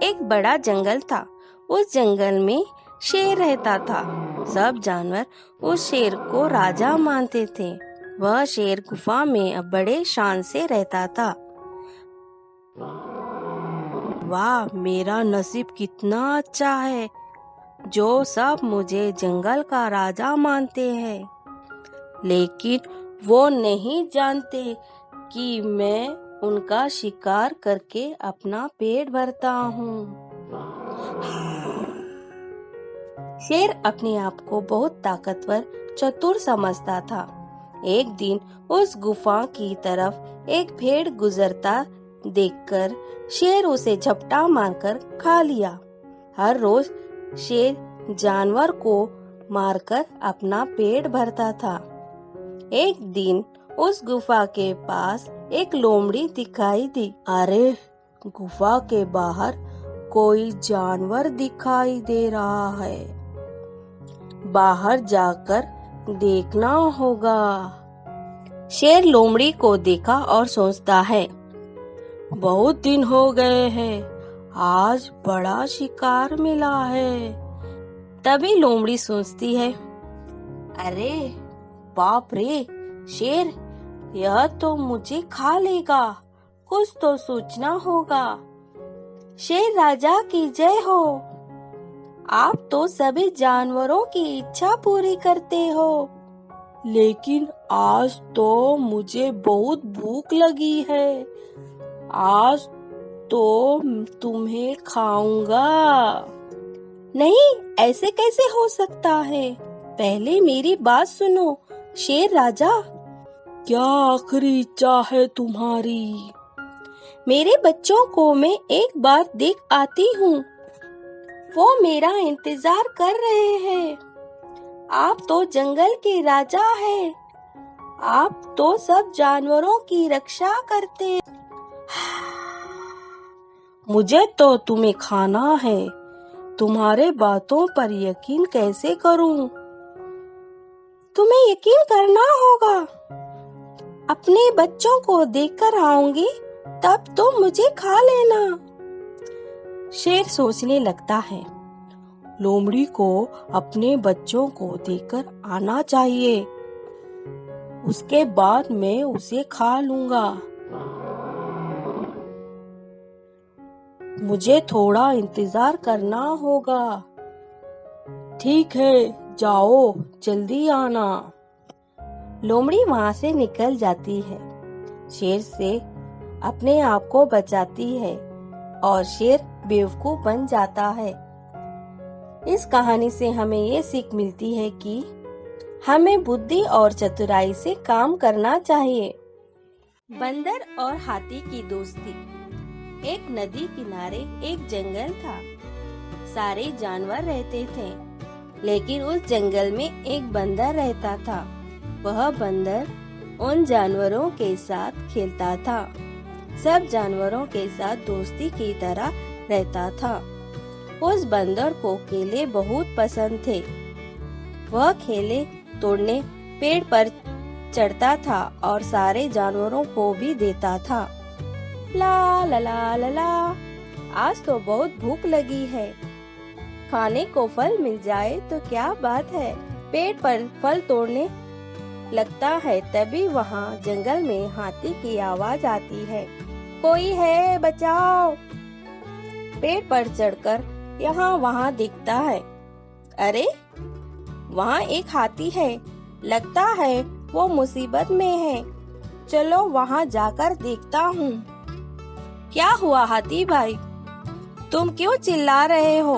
एक बड़ा जंगल था। उस जंगल में शेर रहता था। सब जानवर उस शेर को राजा मानते थे। वह शेर गुफा में बड़े शान से रहता था। वाह, मेरा नसीब कितना अच्छा है जो सब मुझे जंगल का राजा मानते हैं। लेकिन वो नहीं जानते कि मैं उनका शिकार करके अपना पेट भरता हूँ। शेर अपने आप को बहुत ताकतवर चतुर समझता था। एक दिन उस गुफा की तरफ एक भेड़ गुजरता देखकर शेर उसे झपटा मारकर खा लिया। हर रोज शेर जानवर को मारकर अपना पेट भरता था। एक दिन उस गुफा के पास एक लोमड़ी दिखाई दी। अरे, गुफा के बाहर कोई जानवर दिखाई दे रहा है। बाहर जाकर देखना होगा। शेर लोमड़ी को देखा और सोचता है, बहुत दिन हो गए हैं, आज बड़ा शिकार मिला है। तभी लोमड़ी सोचती है, अरे बाप रे शेर, यह तो मुझे खा लेगा, कुछ तो सोचना होगा। शेर राजा की जय हो। आप तो सभी जानवरों की इच्छा पूरी करते हो, लेकिन आज तो मुझे बहुत भूख लगी है। आज तो तुम्हें खाऊंगा। नहीं, ऐसे कैसे हो सकता है? पहले मेरी बात सुनो शेर राजा। क्या आखिरी इच्छा है तुम्हारी? मेरे बच्चों को मैं एक बार देख आती हूँ। वो मेरा इंतजार कर रहे हैं। आप तो जंगल के राजा हैं। आप तो सब जानवरों की रक्षा करते। मुझे तो तुम्हें खाना है। तुम्हारे बातों पर यकीन कैसे करूं? तुम्हें यकीन करना होगा। अपने बच्चों को देखकर आऊंगी, तब तो मुझे खा लेना। शेर सोचने लगता है, लोमड़ी को अपने बच्चों को देखकर आना चाहिए, उसके बाद मैं उसे खा लूंगा। मुझे थोड़ा इंतजार करना होगा। ठीक है, जाओ, जल्दी आना। लोमड़ी वहां से निकल जाती है। शेर से अपने आप को बचाती है और शेर बेवकूफ बन जाता है। इस कहानी से हमें ये सीख मिलती है कि हमें बुद्धि और चतुराई से काम करना चाहिए। बंदर और हाथी की दोस्ती। एक नदी किनारे एक जंगल था। सारे जानवर रहते थे, लेकिन उस जंगल में एक बंदर रहता था। वह बंदर उन जानवरों के साथ खेलता था। सब जानवरों के साथ दोस्ती की तरह रहता था। उस बंदर को केले बहुत पसंद थे। वह केले तोड़ने पेड़ पर चढ़ता था और सारे जानवरों को भी देता था। ला ला ला ला ला, आज तो बहुत भूख लगी है। खाने को फल मिल जाए तो क्या बात है। पेड़ पर फल तोड़ने लगता है, तभी वहाँ जंगल में हाथी की आवाज आती है, कोई है, बचाओ। पेड़ पर चढ़कर यहाँ वहाँ दिखता है। अरे, वहाँ एक हाथी है। लगता है वो मुसीबत में है। चलो वहाँ जाकर देखता हूँ। क्या हुआ हाथी भाई, तुम क्यों चिल्ला रहे हो?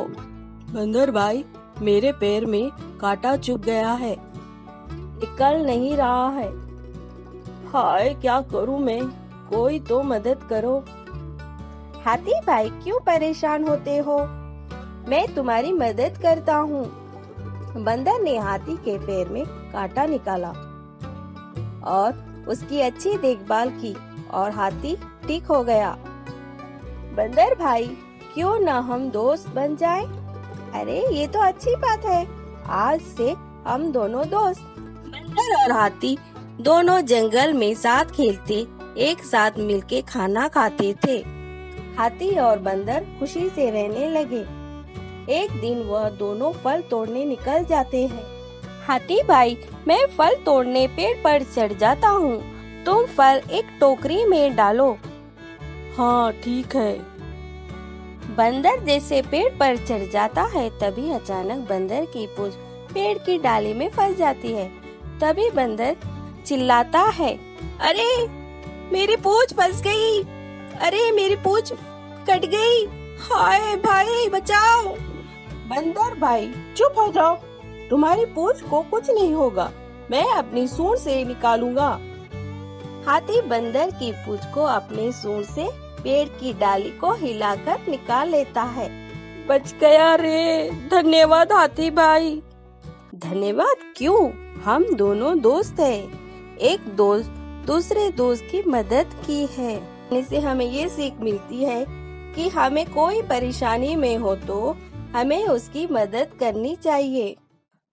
बंदर भाई, मेरे पैर में कांटा चुभ गया है, निकल नहीं रहा है। हाय, क्या करूँ मैं? कोई तो मदद करो। हाथी भाई, क्यों परेशान होते हो? मैं तुम्हारी मदद करता हूँ। बंदर ने हाथी के पैर में कांटा निकाला और उसकी अच्छी देखभाल की और हाथी ठीक हो गया। बंदर भाई, क्यों ना हम दोस्त बन जाएं? अरे, ये तो अच्छी बात है। आज से हम दोनों दोस्त। बंदर और हाथी दोनों जंगल में साथ खेलते, एक साथ मिलके खाना खाते थे। हाथी और बंदर खुशी से रहने लगे। एक दिन वह दोनों फल तोड़ने निकल जाते हैं। हाथी भाई, मैं फल तोड़ने पेड़ पर चढ़ जाता हूँ, तुम फल एक टोकरी में डालो। हाँ ठीक है। बंदर जैसे पेड़ पर चढ़ जाता है, तभी अचानक बंदर की पूंछ पेड़ की डाली में फंस जाती है। तभी बंदर चिल्लाता है, अरे मेरी पूंछ फंस गई, अरे मेरी पूंछ कट गई, हाय भाई बचाओ। बंदर भाई चुप हो जाओ, तुम्हारी पूंछ को कुछ नहीं होगा, मैं अपनी सूंड से निकालूंगा। हाथी बंदर की पूंछ को अपने सूंड से पेड़ की डाली को हिलाकर निकाल लेता है। बच गया रे, धन्यवाद हाथी भाई। धन्यवाद क्यों, हम दोनों दोस्त हैं। एक दोस्त दूसरे दोस्त की मदद की है। इससे हमें ये सीख मिलती है कि हमें कोई परेशानी में हो तो हमें उसकी मदद करनी चाहिए।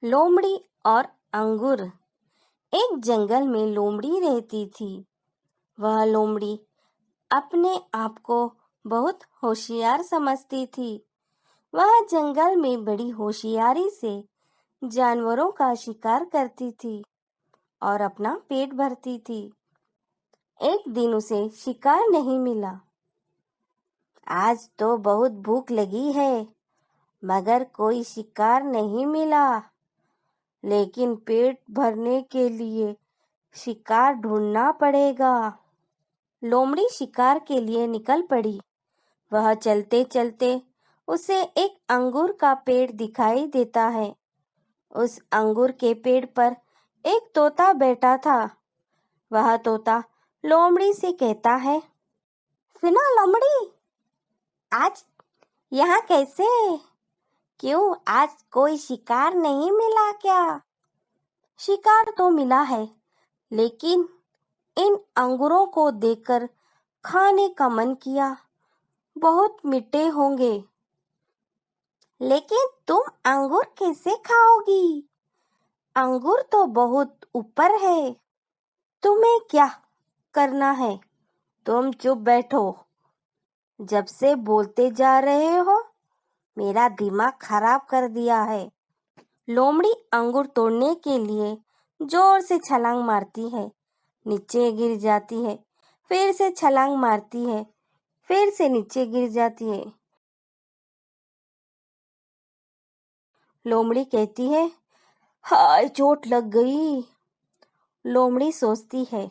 लोमड़ी और अंगूर। एक जंगल में लोमड़ी रहती थी। वह लोमड़ी अपने आप को बहुत होशियार समझती थी। वह जंगल में बड़ी होशियारी से जानवरों का शिकार करती थी और अपना पेट भरती थी। एक दिन उसे शिकार नहीं मिला। आज तो बहुत भूख लगी है, मगर कोई शिकार नहीं मिला, लेकिन पेट भरने के लिए शिकार ढूंढना पड़ेगा। लोमड़ी शिकार के लिए निकल पड़ी। वह चलते चलते उसे एक अंगूर का पेड़ दिखाई देता है। उस अंगूर के पेड़ पर एक तोता बैठा था। वह तोता लोमड़ी से कहता है, सुनो लोमड़ी, आज यहाँ कैसे? क्यों, आज कोई शिकार नहीं मिला क्या? शिकार तो मिला है, लेकिन इन अंगूरों को देखकर खाने का मन किया। बहुत मीठे होंगे। लेकिन तुम अंगूर कैसे खाओगी? अंगूर तो बहुत ऊपर है। तुम्हें क्या करना है? तुम चुप बैठो। जब से बोलते जा रहे हो, मेरा दिमाग खराब कर दिया है। लोमड़ी अंगूर तोड़ने के लिए जोर से छलांग मारती है, नीचे गिर जाती है, फिर से छलांग मारती है, फिर से नीचे गिर जाती है। लोमड़ी कहती है, हाय चोट लग गई। लोमड़ी सोचती है,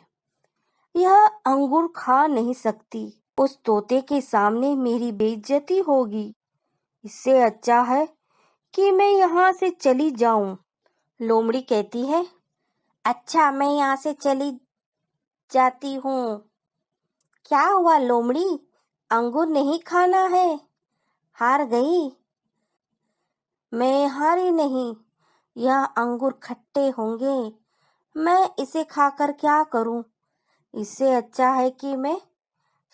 यह अंगूर खा नहीं सकती, उस तोते के सामने मेरी बेइज्जती होगी। इससे अच्छा है कि मैं यहाँ से चली जाऊं। लोमड़ी कहती है, अच्छा मैं यहाँ से चली जाती हूँ। क्या हुआ लोमड़ी, अंगूर नहीं खाना है? हार गई? मैं हारी नहीं, यह अंगूर खट्टे होंगे, मैं इसे खाकर क्या करूं? इससे अच्छा है कि मैं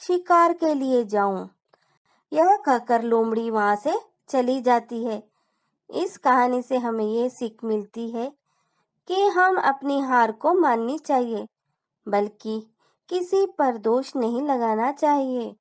शिकार के लिए जाऊं। यह कहकर लोमड़ी वहां से चली जाती है। इस कहानी से हमें ये सीख मिलती है कि हम अपनी हार को माननी चाहिए, बल्कि किसी पर दोष नहीं लगाना चाहिए।